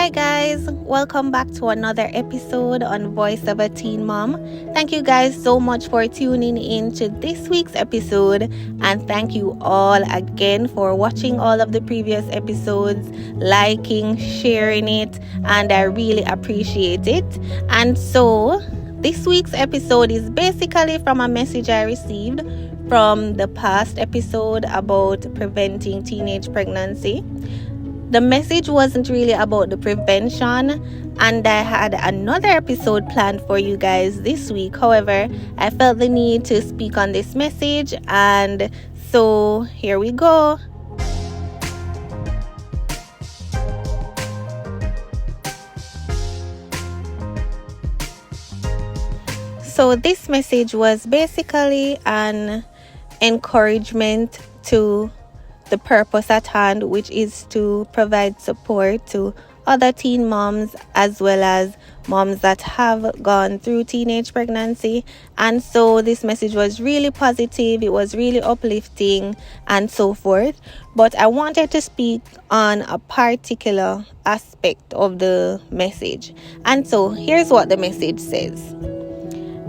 Hi guys, welcome back to another episode on Voice of a Teen Mom. Thank you guys so much for tuning in to this week's episode, and thank you all again for watching all of the previous episodes, liking, sharing it, and I really appreciate it. And so this week's episode is basically from a message I received from the past episode about preventing teenage pregnancy. The message wasn't really about the prevention, and I had another episode planned for you guys this week. However, I felt the need to speak on this message, and so here we go. So this message was basically an encouragement to the purpose at hand, which is to provide support to other teen moms as well as moms that have gone through teenage pregnancy. And so this message was really positive, it was really uplifting and so forth. But I wanted to speak on a particular aspect of the message. And so here's what the message says.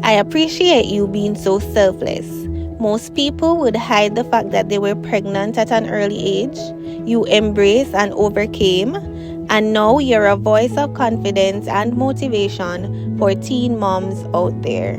I appreciate you being so selfless. Most people would hide the fact that they were pregnant at an early age. You embraced and overcame, and now you're a voice of confidence and motivation for teen moms out there.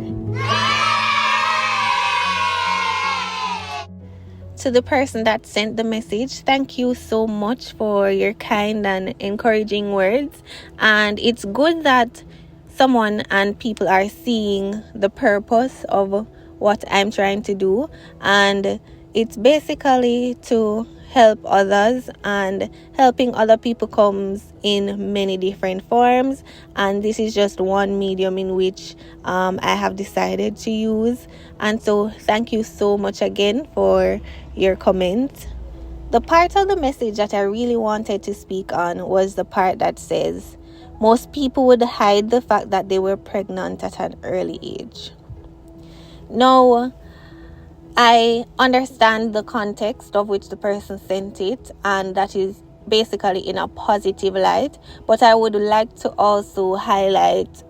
To the person that sent the message, thank you so much for your kind and encouraging words. And it's good that someone and people are seeing the purpose of what I'm trying to do, and it's basically to help others, and helping other people comes in many different forms, and this is just one medium in which I have decided to use. And so thank you so much again for your comment. The part of the message that I really wanted to speak on was the part that says most people would hide the fact that they were pregnant at an early age. Now, I understand the context of which the person sent it, and that is basically in a positive light, but I would like to also highlight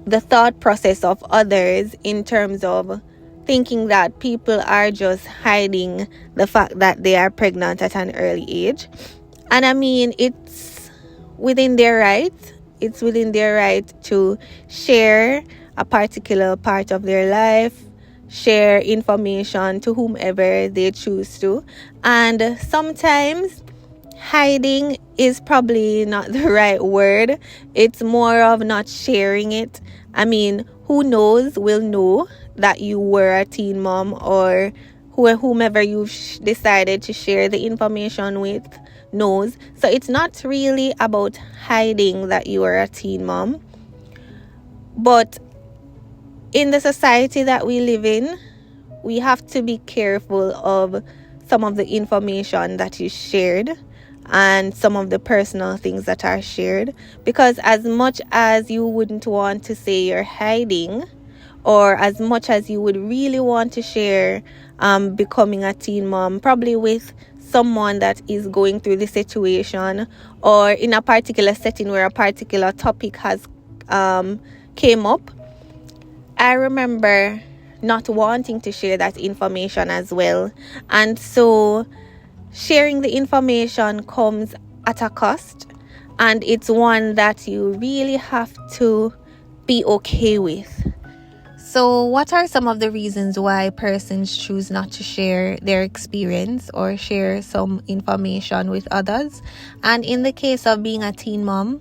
the thought process of others in terms of thinking that people are just hiding the fact that they are pregnant at an early age. And I mean, it's within their right. It's within their right to share a particular part of their life, share information to whomever they choose to. And sometimes hiding is probably not the right word. It's more of not sharing it. I mean, who knows will know that you were a teen mom, or whomever you've decided to share the information with knows. So it's not really about hiding that you are a teen mom. But in the society that we live in, we have to be careful of some of the information that is shared and some of the personal things that are shared, because as much as you wouldn't want to say you're hiding, or as much as you would really want to share becoming a teen mom, probably with someone that is going through the situation, or in a particular setting where a particular topic has came up, I remember not wanting to share that information as well. And so sharing the information comes at a cost, and it's one that you really have to be okay with. So what are some of the reasons why persons choose not to share their experience or share some information with others? And in the case of being a teen mom,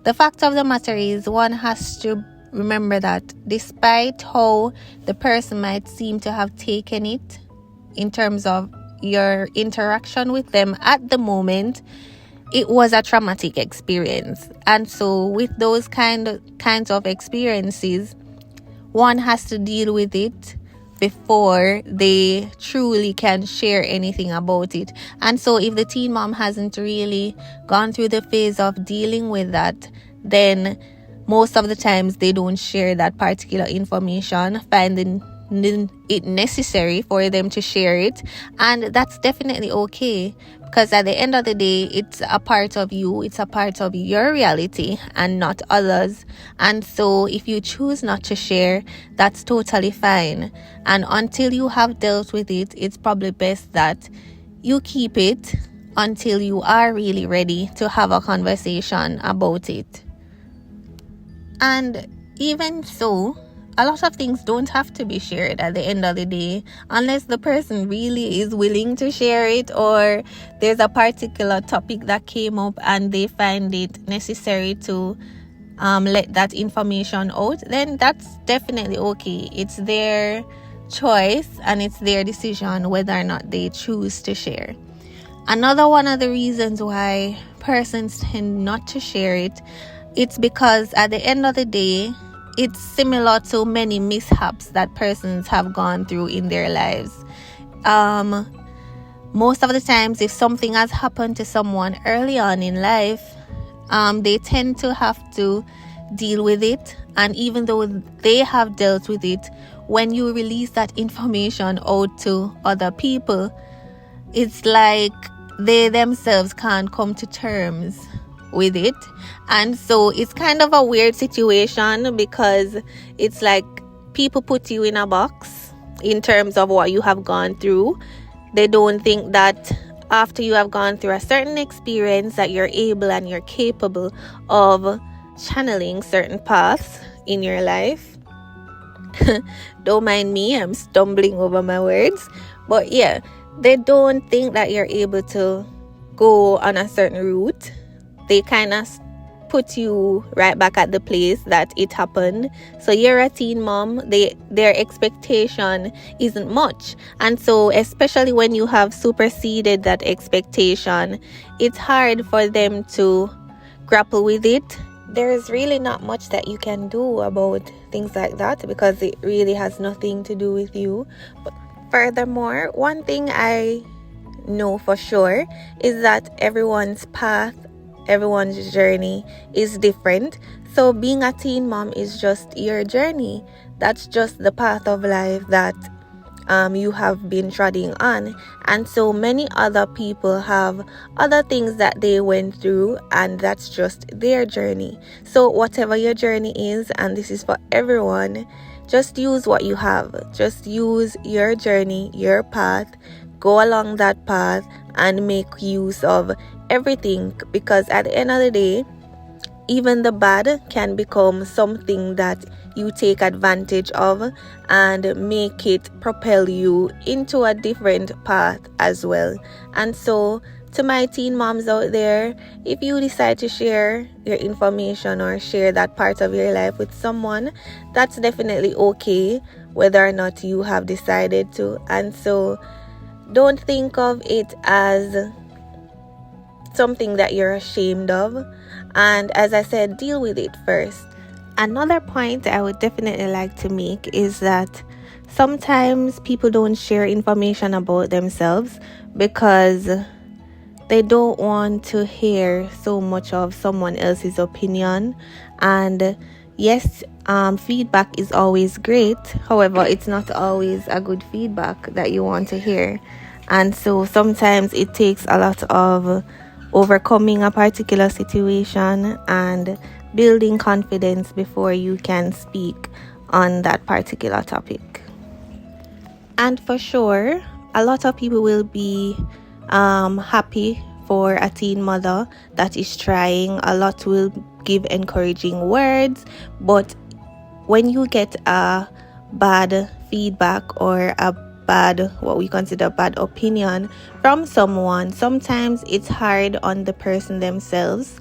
the fact of the matter is one has to remember that despite how the person might seem to have taken it in terms of your interaction with them at the moment, it was a traumatic experience. And so with those kinds of experiences, one has to deal with it before they truly can share anything about it. And so if the teen mom hasn't really gone through the phase of dealing with that, then most of the times they don't share that particular information, finding it necessary for them to share it. And that's definitely okay, because at the end of the day, it's a part of you, it's a part of your reality and not others. And so if you choose not to share, that's totally fine. And until you have dealt with it, it's probably best that you keep it until you are really ready to have a conversation about it. And even so, a lot of things don't have to be shared at the end of the day, unless the person really is willing to share it, or there's a particular topic that came up and they find it necessary to let that information out. Then that's definitely okay. It's their choice and it's their decision whether or not they choose to share. Another one of the reasons why persons tend not to share it, it's because at the end of the day, it's similar to many mishaps that persons have gone through in their lives. Most of the times, if something has happened to someone early on in life, they tend to have to deal with it. And even though they have dealt with it, when you release that information out to other people, it's like they themselves can't come to terms with it. And so it's kind of a weird situation, because it's like people put you in a box in terms of what you have gone through. They don't think that after you have gone through a certain experience that you're able and you're capable of channeling certain paths in your life. Don't mind me, I'm stumbling over my words. But yeah, they don't think that you're able to go on a certain route. They kind of put you right back at the place that it happened. So you're a teen mom, their expectation isn't much. And so especially when you have superseded that expectation, it's hard for them to grapple with it. There's really not much that you can do about things like that, because it really has nothing to do with you. But furthermore, one thing I know for sure is that everyone's path, everyone's journey is different. So being a teen mom is just your journey. That's just the path of life that you have been treading on. And so many other people have other things that they went through, and that's just their journey. So whatever your journey is, and this is for everyone, just use what you have. Just use your journey, your path. Go along that path and make use of everything, because at the end of the day, even the bad can become something that you take advantage of and make it propel you into a different path as well. And so to my teen moms out there, if you decide to share your information or share that part of your life with someone, that's definitely okay, whether or not you have decided to. And so don't think of it as something that you're ashamed of. And as I said, deal with it first. Another point I would definitely like to make is that sometimes people don't share information about themselves because they don't want to hear so much of someone else's opinion. And yes, feedback is always great. However, it's not always a good feedback that you want to hear. And so sometimes it takes a lot of overcoming a particular situation and building confidence before you can speak on that particular topic. And for sure, a lot of people will be happy for a teen mother that is trying. A lot will give encouraging words, but when you get a bad feedback or what we consider bad opinion from someone, sometimes it's hard on the person themselves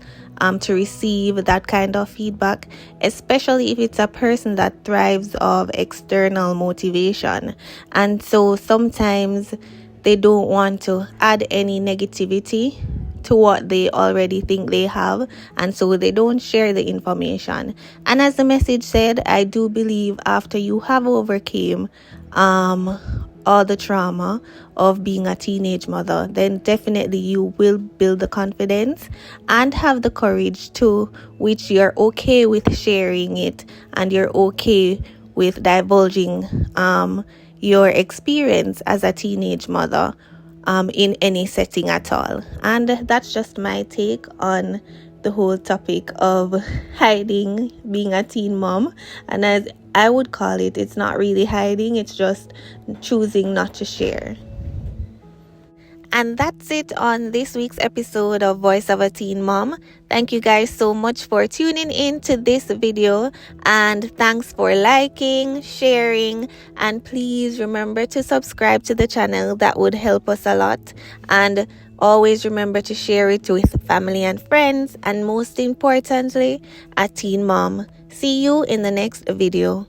to receive that kind of feedback, especially if it's a person that thrives of external motivation. And so sometimes they don't want to add any negativity to what they already think they have, and so they don't share the information. And as the message said, I do believe after you have overcame all the trauma of being a teenage mother, then definitely you will build the confidence and have the courage to which you're okay with sharing it, and you're okay with divulging your experience as a teenage mother in any setting at all. And that's just my take on the whole topic of hiding being a teen mom. And as I would call it, it's not really hiding, it's just choosing not to share. And that's it on this week's episode of Voice of a Teen Mom. Thank you guys so much for tuning in to this video, and thanks for liking, sharing, and please remember to subscribe to the channel. That would help us a lot. And always remember to share it with family and friends, and most importantly, a teen mom. See you in the next video.